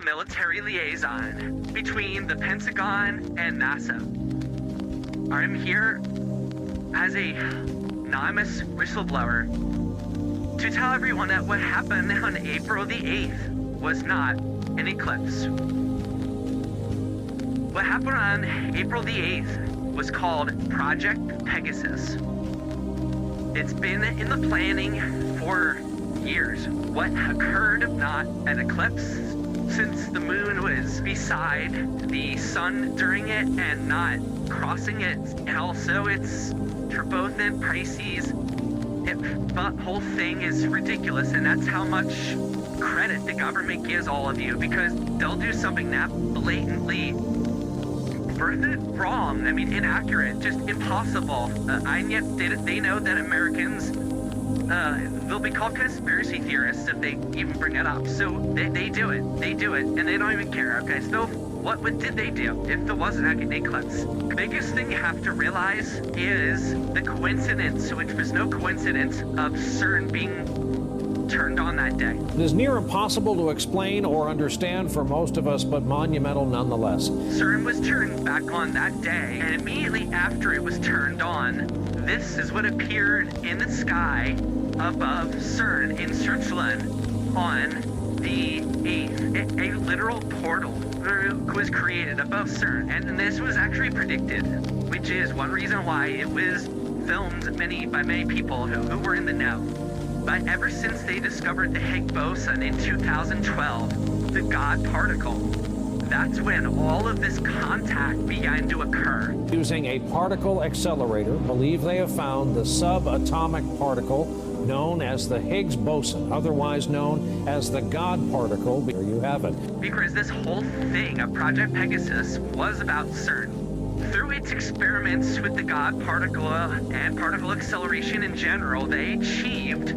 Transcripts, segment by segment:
military liaison between the Pentagon and NASA. I'm here as a anonymous whistleblower to tell everyone that what happened on April the 8th was not an eclipse. What happened on April the 8th was called Project Pegasus. It's been in the planning for years. What occurred, not an eclipse, since the moon was beside the sun during it and not crossing it, and also it's for both in Pisces. The whole thing is ridiculous, and that's how much credit the government gives all of you, because they'll do something that blatantly wrong, I mean inaccurate, just impossible, and yet they know that Americans, they'll be called conspiracy theorists if they even bring it up. So they do it, and they don't even care. Okay, so what did they do if there wasn't an eclipse? The biggest thing you have to realize is the coincidence, which was no coincidence, of CERN being turned on that day. It is near impossible to explain or understand for most of us, but monumental nonetheless. CERN was turned back on that day, and immediately after it was turned on, this is what appeared in the sky above CERN in Switzerland on the 8th. A literal portal was created above CERN, and this was actually predicted, which is one reason why it was filmed by many people who were in the know. But ever since they discovered the Higgs boson in 2012, the God particle, that's when all of this contact began to occur. Using a particle accelerator, believe they have found the subatomic particle known as the Higgs boson, otherwise known as the God particle. There you have it. Because this whole thing of Project Pegasus was about CERN. Through its experiments with the God particle and particle acceleration in general, they achieved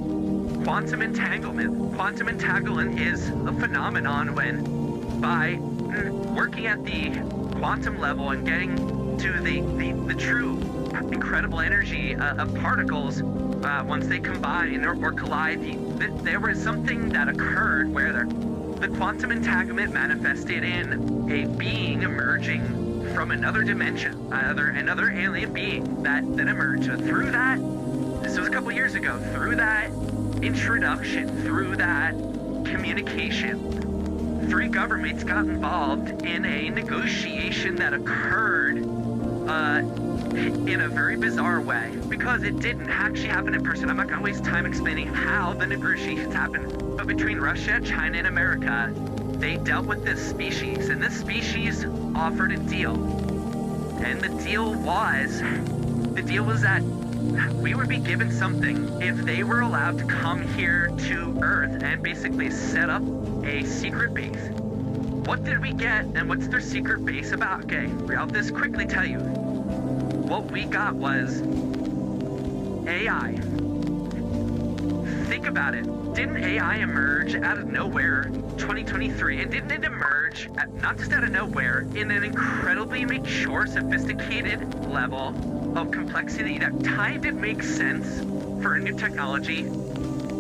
quantum entanglement. Quantum entanglement is a phenomenon when, by working at the quantum level and getting to the true incredible energy of particles, once they combine or collide, there was something that occurred where the quantum entanglement manifested in a being emerging from another dimension, another alien being that emerged. Through that, this was a couple years ago, through that introduction, through that communication, three governments got involved in a negotiation that occurred in a very bizarre way, because it didn't actually happen in person. I'm not going to waste time explaining how the negotiations happened, but between Russia, China, and America, they dealt with this species, and this species offered a deal. And the deal was that we would be given something if they were allowed to come here to Earth and basically set up a secret base. What did we get, and what's their secret base about? Okay, I'll just quickly tell you. What we got was AI. Think about it. Didn't AI emerge out of nowhere in 2023? And didn't it emerge, not just out of nowhere, in an incredibly mature, sophisticated level of complexity that kind of makes sense for a new technology?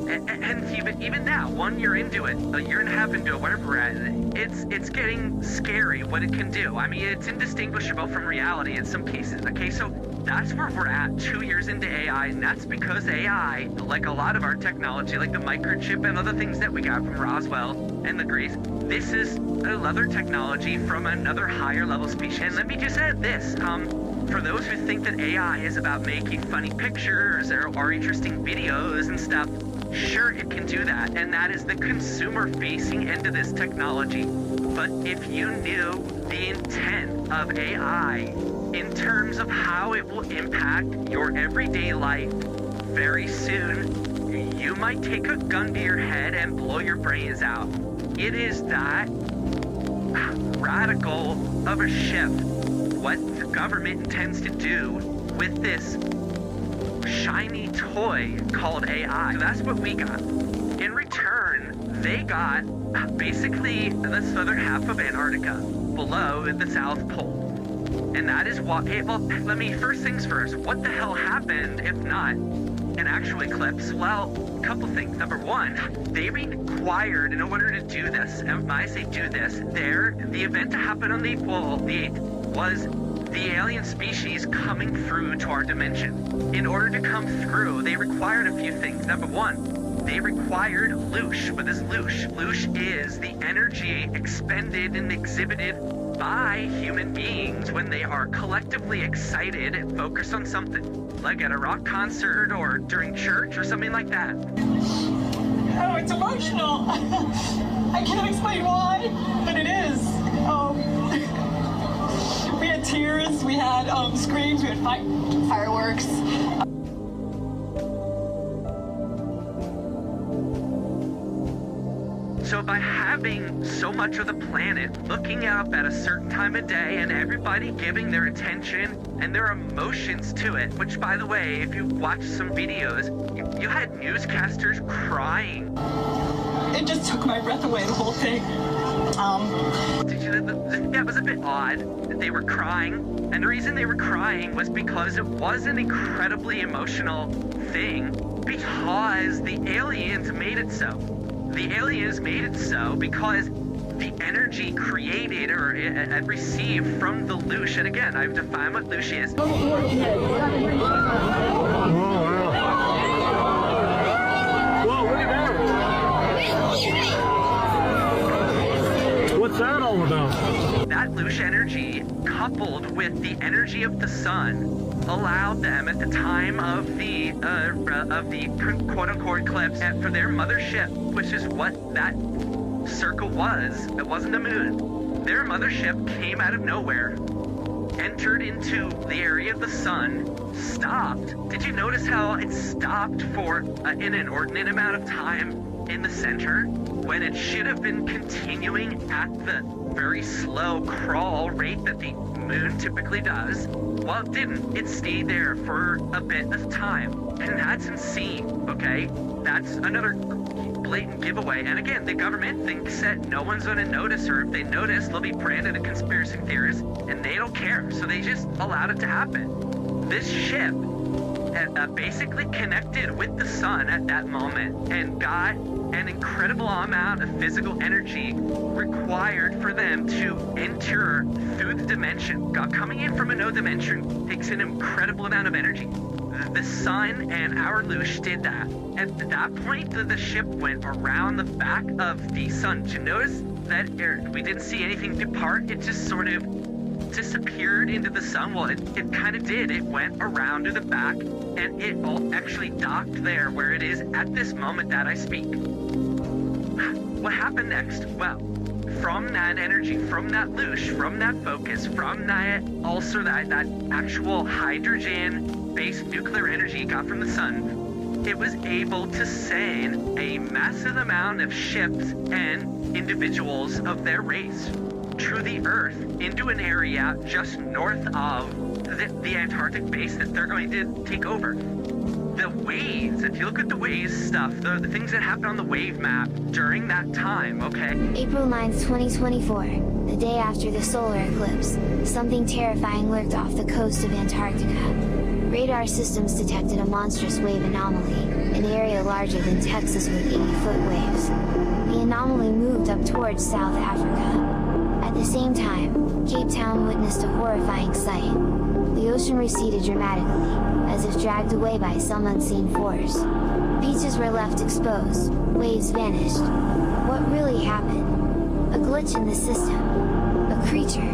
And even now, 1 year into it, a year and a half into it, whatever we're at, it's getting scary what it can do. I mean, it's indistinguishable from reality in some cases. Okay, so that's where we're at 2 years into AI, and that's because AI, like a lot of our technology, like the microchip and other things that we got from Roswell and the Greece, this is another technology from another higher level species. And let me just add this, for those who think that AI is about making funny pictures or interesting videos and stuff, sure, it can do that, and that is the consumer-facing end of this technology. But if you knew the intent of AI in terms of how it will impact your everyday life very soon, you might take a gun to your head and blow your brains out. It is that radical of a shift what the government intends to do with this shiny toy called AI. So that's what we got. In return, they got basically the southern half of Antarctica, below the South Pole. And that is what, hey, well, let me, first things first, what the hell happened if not an actual eclipse? Well, a couple things. Number one, they required, in order to do this, and when I say do this, the event to happen on the 8th was the alien species coming through to our dimension. In order to come through, they required a few things. Number one, they required loosh. What is loosh? Loosh is the energy expended and exhibited by human beings when they are collectively excited and focused on something, like at a rock concert or during church or something like that. Oh, it's emotional. I can't explain why, but it is. We had tears, we had screams, we had fireworks. So by having so much of the planet looking up at a certain time of day and everybody giving their attention and their emotions to it, which, by the way, if you watch some videos, you had newscasters crying. It just took my breath away, the whole thing. That was a bit odd that they were crying, and the reason they were crying was because it was an incredibly emotional thing, because the aliens made it so. The aliens made it so because the energy created or received from the loosh, and again, I've defined what loosh is. What's that all about? That loosh energy, coupled with the energy of the sun, allowed them at the time of the quote-unquote eclipse, and for their mothership, which is what that circle was. It wasn't the moon. Their mothership came out of nowhere, entered into the area of the sun, stopped. Did you notice how it stopped for an inordinate amount of time in the center when it should have been continuing at the very slow crawl rate that the moon typically does? Well, it didn't. It stayed there for a bit of time. And that's insane, okay? That's another blatant giveaway. And again, the government thinks that no one's going to notice, or if they notice, they'll be branded a conspiracy theorist, and they don't care. So they just allowed it to happen. This ship basically connected with the sun at that moment and got an incredible amount of physical energy required for them to enter through the dimension. Coming in from another dimension takes an incredible amount of energy. The sun and our loosh did that. At that point, the ship went around the back of the sun. Did you notice that we didn't see anything depart? It just sort of disappeared into the sun. Well, it kind of did. It went around to the back, and it all actually docked there where it is at this moment that I speak. What happened next? Well, from that energy, from that loosh, from that focus, from that also that actual hydrogen-based nuclear energy it got from the sun, it was able to send a massive amount of ships and individuals of their race to the Earth into an area just north of the Antarctic base that they're going to take over. The waves, if you look at the waves stuff, the things that happen on the wave map during that time, okay? April 9th, 2024, the day after the solar eclipse, something terrifying lurked off the coast of Antarctica. Radar systems detected a monstrous wave anomaly, an area larger than Texas with 80-foot waves. The anomaly moved up towards South Africa. At the same time, Cape Town witnessed a horrifying sight. The ocean receded dramatically, as if dragged away by some unseen force. Beaches were left exposed, waves vanished. What really happened? A glitch in the system? A creature?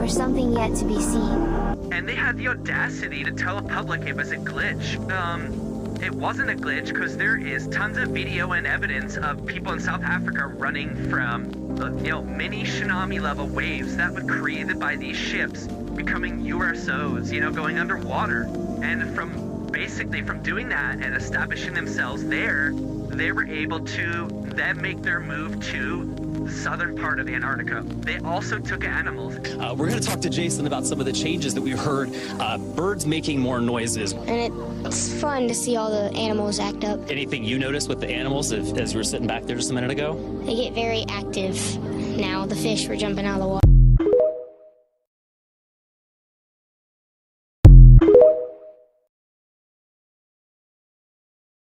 Or something yet to be seen? And they had the audacity to tell the public it was a glitch. It wasn't a glitch because there is tons of video and evidence of people in South Africa running from mini tsunami level waves that were created by these ships becoming USOs, going underwater. And from doing that and establishing themselves there, they were able to then make their move to the southern part of Antarctica. They also took animals. We're going to talk to Jason about some of the changes that we've heard. Birds making more noises. And it's fun to see all the animals act up. Anything you noticed with the animals as we were sitting back there just a minute ago? They get very active now. The fish were jumping out of the water.